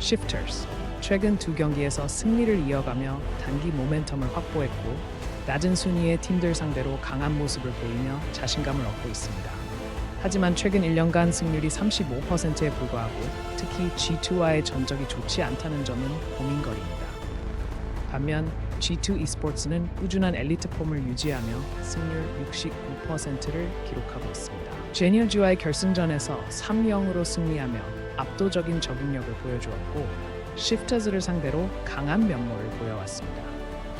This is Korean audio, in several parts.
Shifters. 최근 두 경기에서 승리를 이어가며 단기 모멘텀을 확보했고 낮은 순위의 팀들 상대로 강한 모습을 보이며 자신감을 얻고 있습니다. 하지만 최근 1년간 승률이 35%에 불과하고 특히 G2와의 전적이 좋지 않다는 점은 고민거리입니다. 반면 G2 e스포츠는 꾸준한 엘리트 폼을 유지하며 승률 69%를 기록하고 있습니다. 제니어즈와의 결승전에서 3-0으로 승리하며 압도적인 적응력을 보여주었고 시프터즈를 상대로 강한 면모를 보여왔습니다.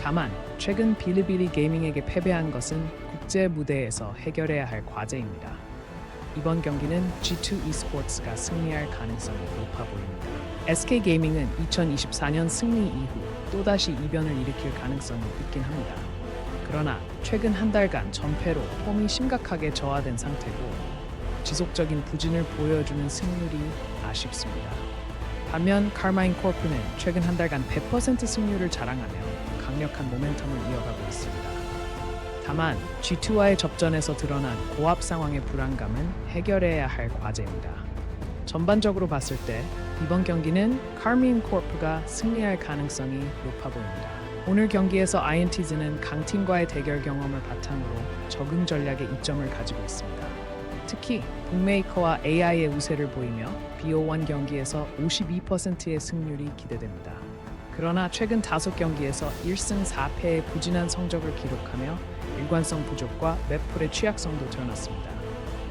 다만 최근 빌리빌리 게이밍에게 패배한 것은 국제 무대에서 해결해야 할 과제입니다. 이번 경기는 G2 e스포츠가 승리할 가능성이 높아 보입니다. SK 게이밍은 2024년 승리 이후 또다시 이변을 일으킬 가능성이 있긴 합니다. 그러나 최근 한 달간 전패로 폼이 심각하게 저하된 상태고 지속적인 부진을 보여주는 승률이 아쉽습니다. 반면 카르마인 코프는 최근 한 달간 100% 승률을 자랑하며 강력한 모멘텀을 이어가고 있습니다. 다만 G2와의 접전에서 드러난 고압 상황의 불안감은 해결해야 할 과제입니다. 전반적으로 봤을 때 이번 경기는 카르마인 코프가 승리할 가능성이 높아 보입니다. 오늘 경기에서 INTZ는 강팀과의 대결 경험을 바탕으로 적응 전략에 이점을 가지고 있습니다. 특히 북메이커와 AI의 우세를 보이며 BO1 경기에서 52%의 승률이 기대됩니다. 그러나 최근 5경기에서 1승 4패의 부진한 성적을 기록하며 일관성 부족과 맵풀의 취약성도 드러났습니다.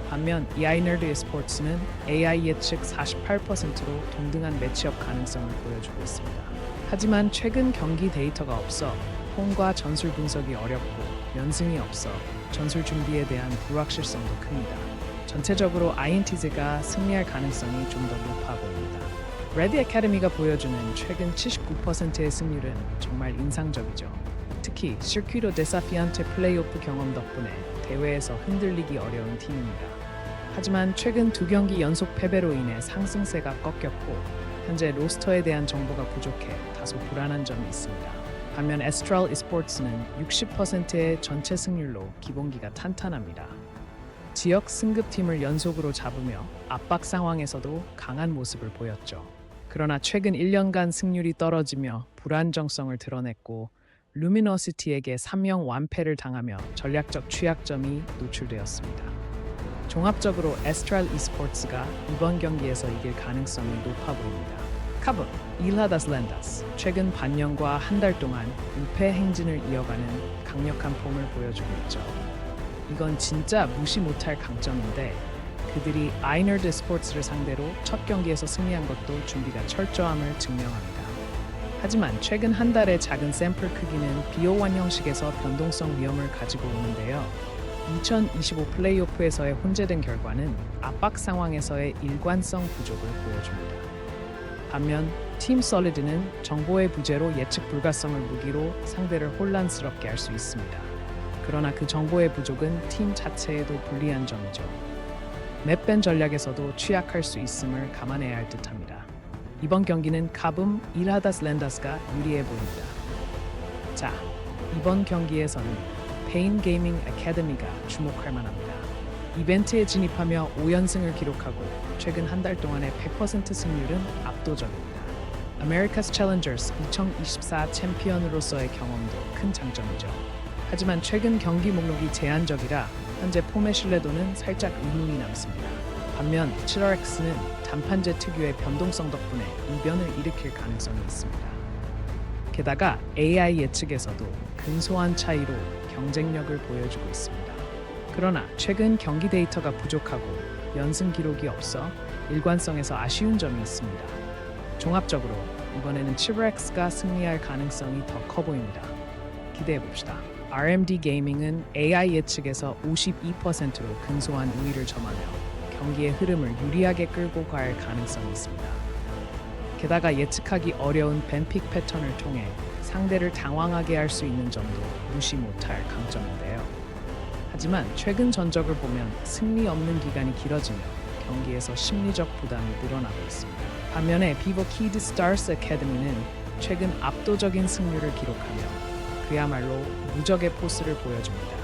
반면 이아이너드 e스포츠는 AI 예측 48%로 동등한 매치업 가능성을 보여주고 있습니다. 하지만 최근 경기 데이터가 없어 폼과 전술 분석이 어렵고 연승이 없어 전술 준비에 대한 불확실성도 큽니다. 전체적으로 INTZ가 승리할 가능성이 좀 더 높아 보입니다. 레드 애카데미가 보여주는 최근 79%의 승률은 정말 인상적이죠. 특히 시큐도 데사피안테 플레이오프 경험 덕분에 대회에서 흔들리기 어려운 팀입니다. 하지만 최근 2경기 연속 패배로 인해 상승세가 꺾였고 현재 로스터에 대한 정보가 부족해 다소 불안한 점이 있습니다. 반면 에스트랄 e스포츠는 60%의 전체 승률로 기본기가 탄탄합니다. 지역 승급팀을 연속으로 잡으며 압박 상황에서도 강한 모습을 보였죠. 그러나 최근 1년간 승률이 떨어지며 불안정성을 드러냈고 루미너시티에게 3-0 완패를 당하며 전략적 취약점이 노출되었습니다. 종합적으로 에스트랄 e스포츠가 이번 경기에서 이길 가능성이 높아 보입니다. 카브, 일하다스 렌다스, 최근 반년과 한 달 동안 우패 행진을 이어가는 강력한 폼을 보여주고 있죠. 이건 진짜 무시 못할 강점인데 그들이 아이너드 e스포츠를 상대로 첫 경기에서 승리한 것도 준비가 철저함을 증명합니다. 하지만 최근 한 달의 작은 샘플 크기는 BO1 형식에서 변동성 위험을 가지고 오는데요. 2025 플레이오프에서의 혼재된 결과는 압박 상황에서의 일관성 부족을 보여줍니다. 반면 팀 솔리드는 정보의 부재로 예측 불가성을 무기로 상대를 혼란스럽게 할 수 있습니다. 그러나 그 정보의 부족은 팀 자체에도 불리한 점이죠. 맵밴 전략에서도 취약할 수 있음을 감안해야 할 듯합니다. 이번 경기는 카붐, 일하다스 렌다스가 유리해 보입니다. 자, 이번 경기에서는 페인 게이밍 애카데미가 주목할 만합니다. 이벤트에 진입하며 5연승을 기록하고 최근 한 달 동안의 100% 승률은 압도적입니다. 아메리카스 챌린저스 2024 챔피언으로서의 경험도 큰 장점이죠. 하지만 최근 경기 목록이 제한적이라 현재 폼의 신뢰도는 살짝 의문이 남습니다. 반면 7RX는 단판제 특유의 변동성 덕분에 이변을 일으킬 가능성이 있습니다. 게다가 AI 예측에서도 근소한 차이로 경쟁력을 보여주고 있습니다. 그러나 최근 경기 데이터가 부족하고 연승 기록이 없어 일관성에서 아쉬운 점이 있습니다. 종합적으로 이번에는 7RX가 승리할 가능성이 더 커 보입니다. 기대해봅시다. RMD 게이밍은 AI 예측에서 52%로 근소한 우위를 점하며 경기의 흐름을 유리하게 끌고 갈 가능성이 있습니다. 게다가 예측하기 어려운 밴픽 패턴을 통해 상대를 당황하게 할 수 있는 점도 무시 못할 강점인데요. 하지만 최근 전적을 보면 승리 없는 기간이 길어지며 경기에서 심리적 부담이 늘어나고 있습니다. 반면에 비버 키드 스타스 애카데미는 최근 압도적인 승률을 기록하며 그야말로 무적의 포스를 보여줍니다.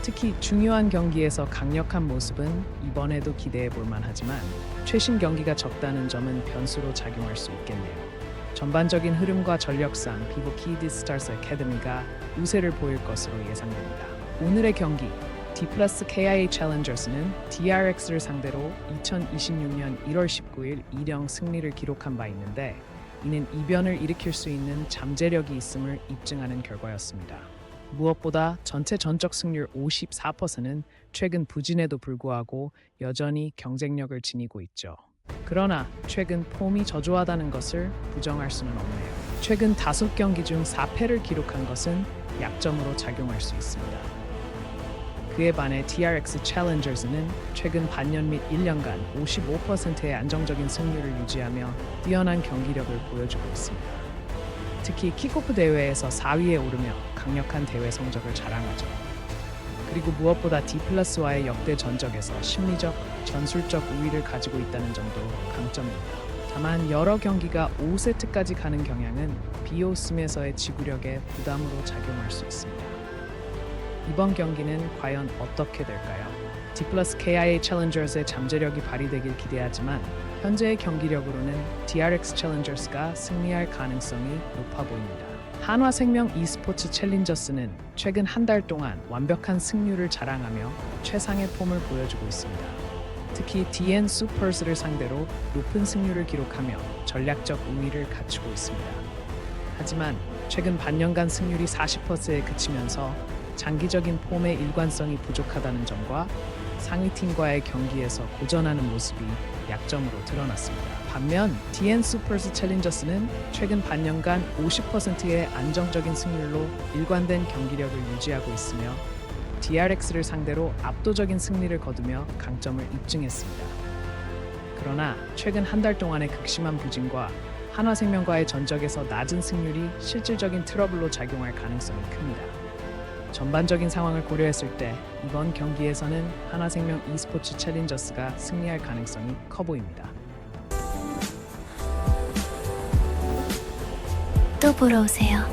특히 중요한 경기에서 강력한 모습은 이번에도 기대해 볼 만하지만 최신 경기가 적다는 점은 변수로 작용할 수 있겠네요. 전반적인 흐름과 전력상 비보 키드 스타스 애캐데미가 우세를 보일 것으로 예상됩니다. 오늘의 경기 D+ KIA 챌린저스는 DRX를 상대로 2026년 1월 19일 2령 승리를 기록한 바 있는데 이는 이변을 일으킬 수 있는 잠재력이 있음을 입증하는 결과였습니다. 무엇보다 전체 전적 승률 54%는 최근 부진에도 불구하고 여전히 경쟁력을 지니고 있죠. 그러나 최근 폼이 저조하다는 것을 부정할 수는 없네요. 최근 5경기 중 4패를 기록한 것은 약점으로 작용할 수 있습니다. 그에 반해 DRX 챌린저스는 최근 반년 및 1년간 55%의 안정적인 승률을 유지하며 뛰어난 경기력을 보여주고 있습니다. 특히 킥오프 대회에서 4위에 오르며 강력한 대회 성적을 자랑하죠. 그리고 무엇보다 D+와의 역대 전적에서 심리적, 전술적 우위를 가지고 있다는 점도 강점입니다. 다만 여러 경기가 5세트까지 가는 경향은 비오스에서의 지구력에 부담으로 작용할 수 있습니다. 이번 경기는 과연 어떻게 될까요? D+ KIA 챌린저스의 잠재력이 발휘되길 기대하지만 현재의 경기력으로는 DRX 챌린저스가 승리할 가능성이 높아 보입니다. 한화생명 e스포츠 챌린저스는 최근 한 달 동안 완벽한 승률을 자랑하며 최상의 폼을 보여주고 있습니다. 특히 DN 수퍼스를 상대로 높은 승률을 기록하며 전략적 우위를 갖추고 있습니다. 하지만 최근 반년간 승률이 40%에 그치면서 장기적인 폼의 일관성이 부족하다는 점과 상위팀과의 경기에서 고전하는 모습이 약점으로 드러났습니다. 반면 DN 수퍼스 챌린저스는 최근 반년간 50%의 안정적인 승률로 일관된 경기력을 유지하고 있으며 DRX를 상대로 압도적인 승리를 거두며 강점을 입증했습니다. 그러나 최근 한 달 동안의 극심한 부진과 한화생명과의 전적에서 낮은 승률이 실질적인 트러블로 작용할 가능성이 큽니다. 전반적인 상황을 고려했을 때 이번 경기에서는 한화생명 e스포츠 챌린저스가 승리할 가능성이 커 보입니다. 또 보러 오세요.